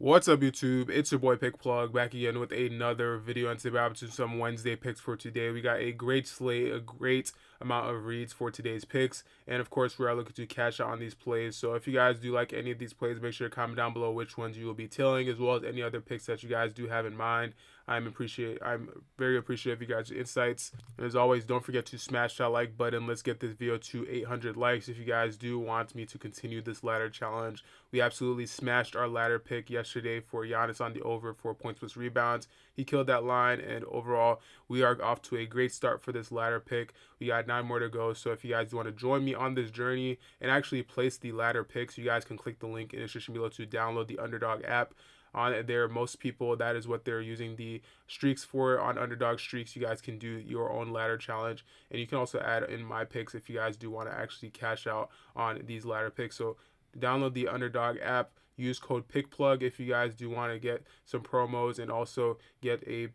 What's up, YouTube? It's your boy Pick Plug back again with another video, and today we're to some Wednesday picks for today. We got a great slate, a great amount of reads for today's picks, and of course we are looking to cash out on these plays. So if you guys do like any of these plays, make sure to comment down below which ones you will be tailing, as well as any other picks that you guys do have in mind. I'm very appreciative of you guys' insights. And as always, don't forget to smash that like button. Let's get this video to 800 likes if you guys do want me to continue this ladder challenge. We absolutely smashed our ladder pick yesterday for Giannis on the over 4 points plus rebounds. He killed that line, and overall, we are off to a great start for this ladder pick. We got 9 more to go, so if you guys want to join me on this journey and actually place the ladder picks, you guys can click the link in the description below to download the Underdog app. On there, most people, that is what they're using the streaks for. On Underdog Streaks, you guys can do your own ladder challenge, and you can also add in my picks if you guys do want to actually cash out on these ladder picks. So download the Underdog app, use code PICKPLUG if you guys do want to get some promos and also get a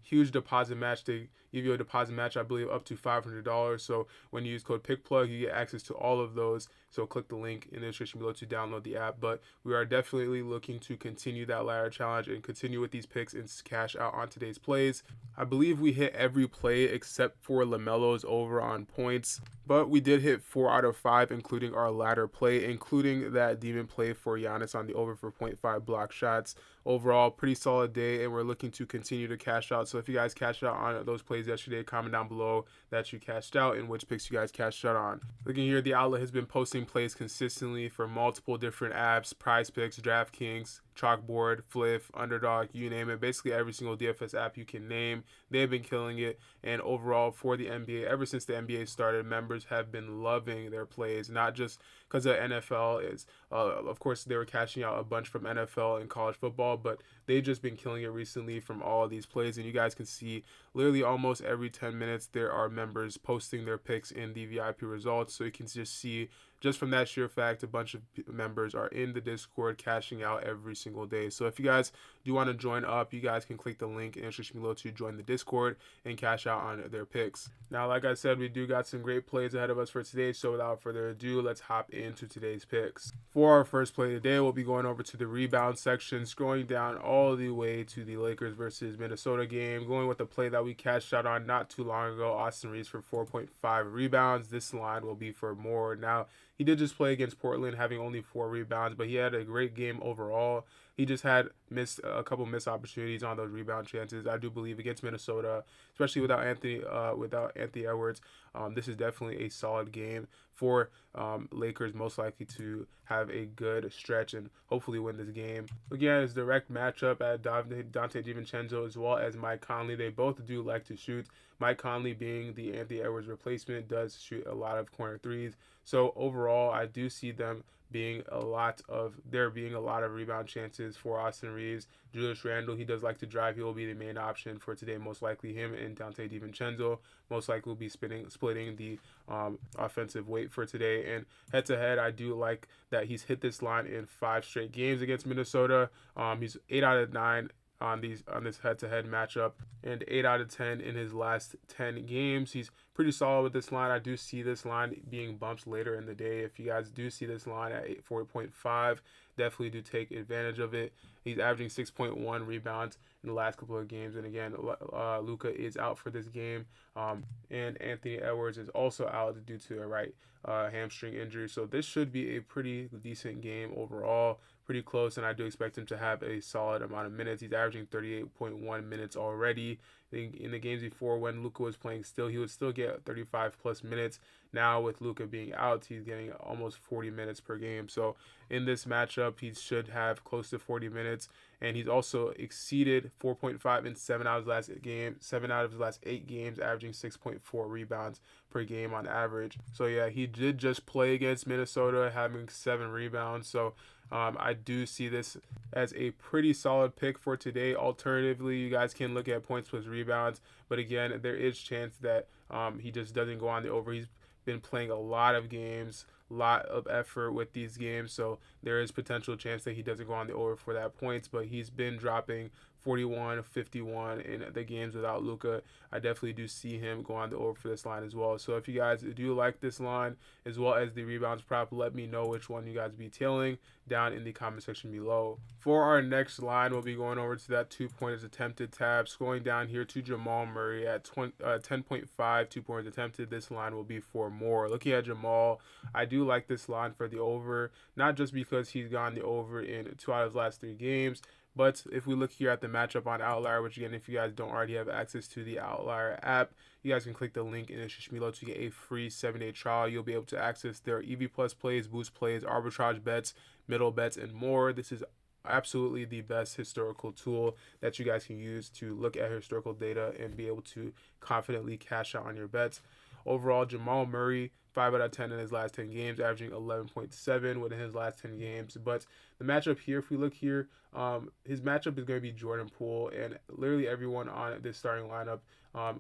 huge deposit match. They give you a deposit match, I believe, up to $500. So when you use code PICKPLUG, you get access to all of those. So click the link in the description below to download the app. But we are definitely looking to continue that ladder challenge and continue with these picks and cash out on today's plays. I believe we hit every play except for LaMelo's over on points, but we did hit 4 out of 5, including our ladder play, including that demon play for Giannis on the over for 0.5 block shots. Overall, pretty solid day, and we're looking to continue to cash out. So if you guys cashed out on those plays yesterday, comment down below that you cashed out and which picks you guys cashed out on. Looking here, the outlet has been posting plays consistently for multiple different apps: PrizePicks, DraftKings, Chalkboard, Flip, Underdog, you name it. Basically every single DFS app you can name, they've been killing it. And overall for the NBA, ever since the NBA started, members have been loving their plays, not just because of NFL. Of course, they were cashing out a bunch from NFL and college football, but they've just been killing it recently from all of these plays. And you guys can see literally almost every 10 minutes there are members posting their picks in the VIP results. So you can just see, just from that sheer fact, a bunch of members are in the Discord cashing out every single day. So if you guys do want to join up, you guys can click the link in the description below to join the Discord and cash out on their picks. Now, like I said, we do got some great plays ahead of us for today. So without further ado, let's hop into today's picks. For our first play today, we'll be going over to the rebound section, scrolling down all the way to the Lakers versus Minnesota game, going with the play that we cashed out on not too long ago, Austin Reaves for 4.5 rebounds. This line will be for more. Now, he did just play against Portland, having only 4 rebounds, but he had a great game overall. He just had a couple missed opportunities on those rebound chances. I do believe against Minnesota, especially without Anthony Edwards, this is definitely a solid game for Lakers, most likely to have a good stretch and hopefully win this game. Again, it's direct matchup at Dante DiVincenzo as well as Mike Conley. They both do like to shoot. Mike Conley, being the Anthony Edwards replacement, does shoot a lot of corner threes. So overall, I do see them being a lot of rebound chances for Austin Reaves. Julius Randle, he does like to drive. He will be the main option for today. Most likely him and Dante DiVincenzo most likely will be splitting the offensive weight for today. And head to head, I do like that he's hit this line in 5 straight games against Minnesota. He's 8 out of 9 on this head-to-head matchup, and 8 out of 10 in his last 10 games. He's pretty solid with this line. I do see this line being bumped later in the day. If you guys do see this line at 4.5, definitely do take advantage of it. He's averaging 6.1 rebounds in the last couple of games, and again, Luka is out for this game, and Anthony Edwards is also out due to a right hamstring injury. So this should be a pretty decent game overall. Pretty close, and I do expect him to have a solid amount of minutes. He's averaging 38.1 minutes already. In the games before, when Luka was playing still, he would still get 35 plus minutes. Now with Luka being out, he's getting almost 40 minutes per game. So in this matchup, he should have close to 40 minutes, and he's also exceeded 4.5 in 7 out of his last 8 games, averaging 6.4 rebounds per game on average. So yeah, he did just play against Minnesota, having 7 rebounds. So I do see this as a pretty solid pick for today. Alternatively, you guys can look at points plus rebounds, but again, there is chance that he just doesn't go on the over. He's been playing a lot of games, lot of effort with these games, so there is potential chance that he doesn't go on the over for that points, but he's been dropping 41, 51 in the games without Luka. I definitely do see him go on the over for this line as well. So if you guys do like this line as well as the rebounds prop, let me know which one you guys be tailing down in the comment section below. For our next line, we'll be going over to that 2-pointers attempted tab, scrolling down here to Jamal Murray at 10.5 2-pointers attempted. This line will be for more. Looking at Jamal, I do like this line for the over, not just because he's gone the over in 2 out of his last 3 games, but if we look here at the matchup on Outlier, which again, if you guys don't already have access to the Outlier app, you guys can click the link in the description below to get a free 7-day trial. You'll be able to access their EV Plus plays, boost plays, arbitrage bets, middle bets, and more. This is absolutely the best historical tool that you guys can use to look at historical data and be able to confidently cash out on your bets. Overall, Jamal Murray, 5 out of 10 in his last 10 games, averaging 11.7 within his last 10 games. But the matchup here, if we look here, his matchup is going to be Jordan Poole, and literally everyone on this starting lineup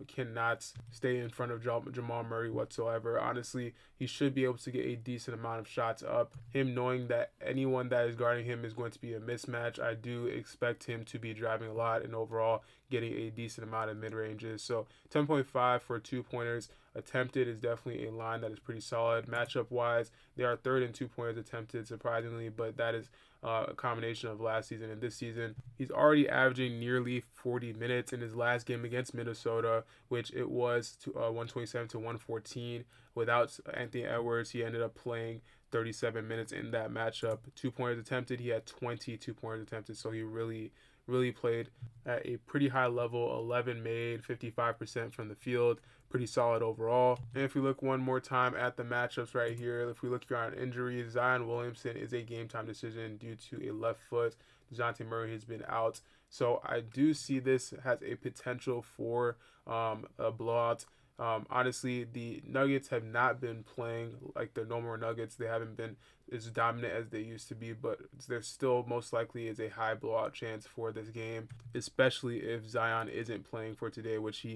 cannot stay in front of Jamal Murray whatsoever. Honestly, he should be able to get a decent amount of shots up. Him knowing that anyone that is guarding him is going to be a mismatch, I do expect him to be driving a lot and overall getting a decent amount of mid-ranges. So 10.5 for 2-pointers attempted is definitely a line that is pretty solid. Matchup-wise, they are third in 2-pointers attempted, surprisingly, but that is a combination of last season and this season. He's already averaging nearly 40 minutes in his last game against Minnesota, which it was 127 to 114. Without Anthony Edwards, he ended up playing 37 minutes in that matchup. 2-pointers attempted, he had 20 2-pointers attempted, so he really played at a pretty high level. 11 made, 55% from the field, pretty solid overall. And if we look one more time at the matchups right here, if we look here on injuries, Zion Williamson is a game time decision due to a left foot. DeJounte Murray has been out, so I do see this has a potential for a blowout. Honestly, the Nuggets have not been playing like the normal Nuggets. They haven't been as dominant as they used to be, but there still most likely is a high blowout chance for this game, especially if Zion isn't playing for today, which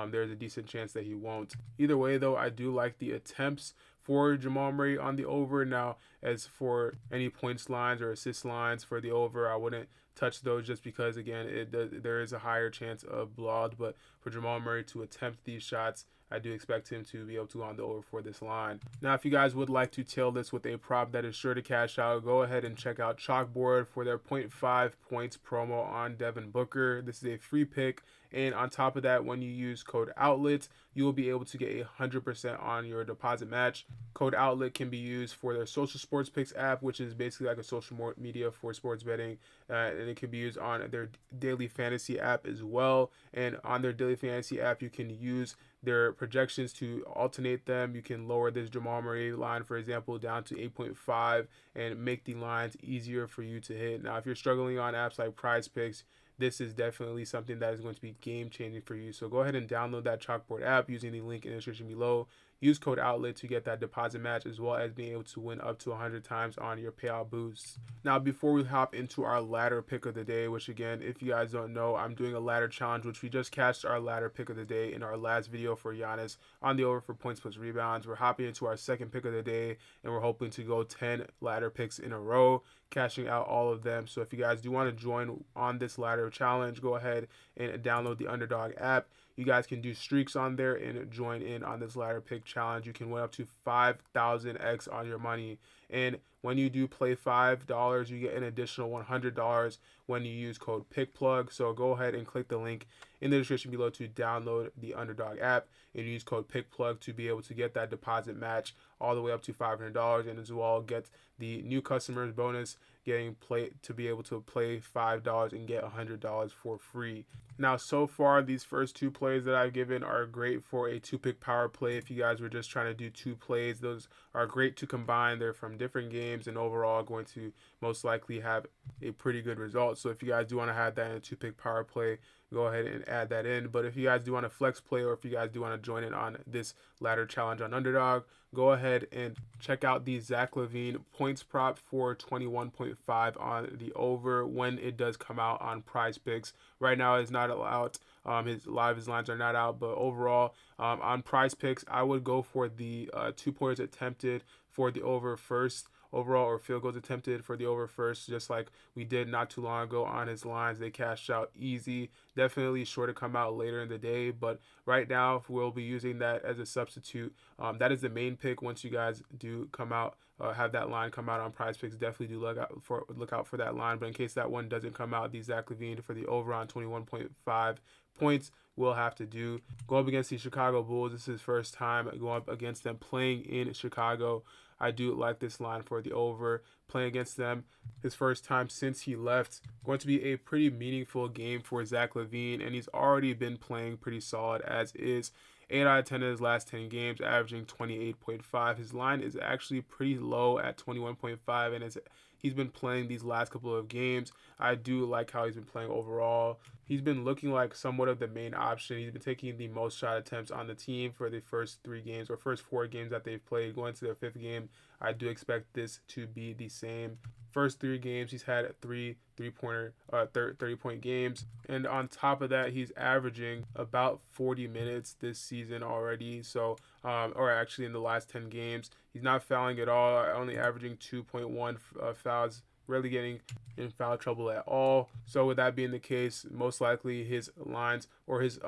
there's a decent chance that he won't. Either way, though, I do like the attempts for Jamal Murray on the over. Now, as for any points lines or assist lines for the over, I wouldn't touch those just because, again, there is a higher chance of blowout. But for Jamal Murray to attempt these shots, I do expect him to be able to go on the over for this line. Now, if you guys would like to tail this with a prop that is sure to cash out, go ahead and check out Chalkboard for their 0.5 points promo on Devin Booker. This is a free pick. And on top of that, when you use code OUTLET, you will be able to get 100% on your deposit match. Code OUTLET can be used for their social sports picks app, which is basically like a social media for sports betting. And it can be used on their daily fantasy app as well. And on their daily fantasy app, you can use their projections to alternate them. You can lower this Jamal Murray line, for example, down to 8.5 and make the lines easier for you to hit. Now, if you're struggling on apps like PrizePicks, this is definitely something that is going to be game-changing for you. So go ahead and download that Chalkboard app using the link in the description below. Use code OUTLET to get that deposit match as well as being able to win up to 100 times on your payout boosts. Now, before we hop into our ladder pick of the day, which again, if you guys don't know, I'm doing a ladder challenge, which we just cashed our ladder pick of the day in our last video for Giannis on the over for points plus rebounds. We're hopping into our second pick of the day, and we're hoping to go 10 ladder picks in a row, cashing out all of them. So if you guys do want to join on this ladder challenge, go ahead and download the Underdog app. You guys can do streaks on there and join in on this ladder pick challenge. You can win up to 5,000x on your money. And when you do play $5, you get an additional $100 when you use code PICKPLUG. So go ahead and click the link in the description below to download the Underdog app and use code PICKPLUG to be able to get that deposit match all the way up to $500, and as well get the new customers bonus, getting to be able to play $5 and get $100 for free. Now, so far, these first 2 plays that I've given are great for a 2-pick power play. If you guys were just trying to do 2 plays, those are great to combine. They're from different games and overall going to most likely have a pretty good result. So if you guys do want to have that in a 2-pick power play, go ahead and add that in. But if you guys do want to flex play, or if you guys do want to join in on this ladder challenge on Underdog, go ahead and check out the Zach LaVine points prop for 21.5 on the over when it does come out on PrizePicks. Right now it's not out. His lines are not out, but overall on PrizePicks, I would go for the 2 pointers attempted for the over first. overall or field goals attempted for the over first, just like we did not too long ago on his lines. They cashed out easy. Definitely sure to come out later in the day, but right now we'll be using that as a substitute. That is the main pick. Once you guys do come out, have that line come out on PrizePicks, definitely do look out for that line. But in case that one doesn't come out, the Zach LaVine for the over on 21.5 points will have to do. Go up against the Chicago Bulls. This is his first time going up against them playing in Chicago. I do like this line for the over. Playing against them, his first time since he left. Going to be a pretty meaningful game for Zach LaVine, and he's already been playing pretty solid as is. 8 out of 10 of his last 10 games, averaging 28.5. His line is actually pretty low at 21.5, and he's been playing these last couple of games. I do like how he's been playing overall. He's been looking like somewhat of the main option. He's been taking the most shot attempts on the team for the first 3 games or first 4 games that they've played. Going to their 5th game, I do expect this to be the same. First 3 games, he's had 30-point games. And on top of that, he's averaging about 40 minutes this season already. So, or actually in the last 10 games, he's not fouling at all, only averaging 2.1 fouls, rarely getting in foul trouble at all. So with that being the case, most likely his lines or his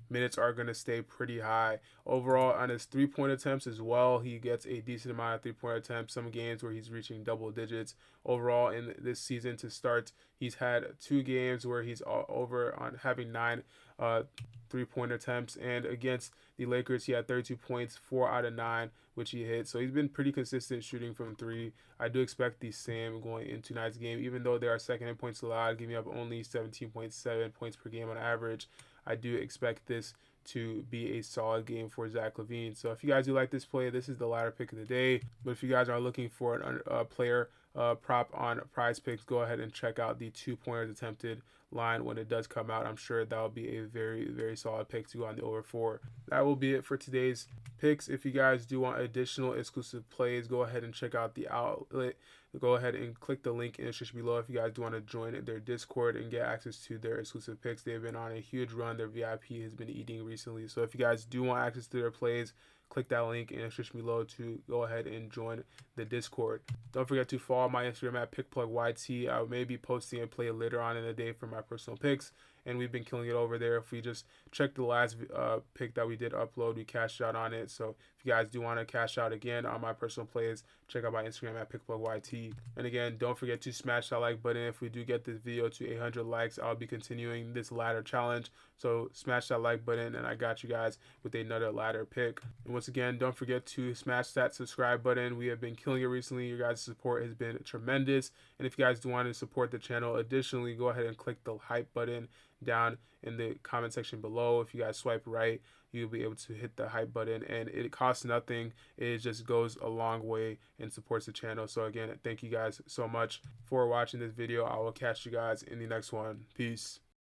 minutes are going to stay pretty high. Overall, on his 3-point attempts as well, he gets a decent amount of 3-point attempts. Some games where he's reaching double digits. Overall in this season to start, he's had 2 games where he's over on having 9 3-point attempts, and against the Lakers he had 32 points, 4 out of 9 which he hit. So he's been pretty consistent shooting from 3. I do expect the same going into tonight's game, even though they are second in points allowed, giving up only 17.7 points per game on average. I do expect this to be a solid game for Zach LaVine. So if you guys do like this play, this is the ladder pick of the day. But if you guys are looking for a player prop on PrizePicks, go ahead and check out the 2-pointers attempted line when it does come out. I'm sure that will be a very, very solid pick to go on the over 4. That will be it for today's picks. If you guys do want additional exclusive plays, go ahead and check out the outlet. Go ahead and click the link in the description below if you guys do want to join their Discord and get access to their exclusive picks. They've been on a huge run. Their VIP has been eating recently. So if you guys do want access to their plays, click that link in the description below to go ahead and join the Discord. Don't forget to follow my Instagram at PickPlugYT. I may be posting a play later on in the day for my personal picks, and we've been killing it over there. If we just check the last pick that we did upload, we cashed out on it. So if you guys do want to cash out again on my personal plays, check out my Instagram at PickPlugYT. And again, don't forget to smash that like button. If we do get this video to 800 likes, I'll be continuing this ladder challenge. So smash that like button, and I got you guys with another ladder pick. And once again, don't forget to smash that subscribe button. We have been killing it recently. Your guys' support has been tremendous. And if you guys do want to support the channel, additionally, go ahead and click the hype button down in the comment section below. If you guys swipe right, you'll be able to hit the hype button, and it costs nothing. It just goes a long way and supports the channel. So again, thank you guys so much for watching this video. I will catch you guys in the next one. Peace.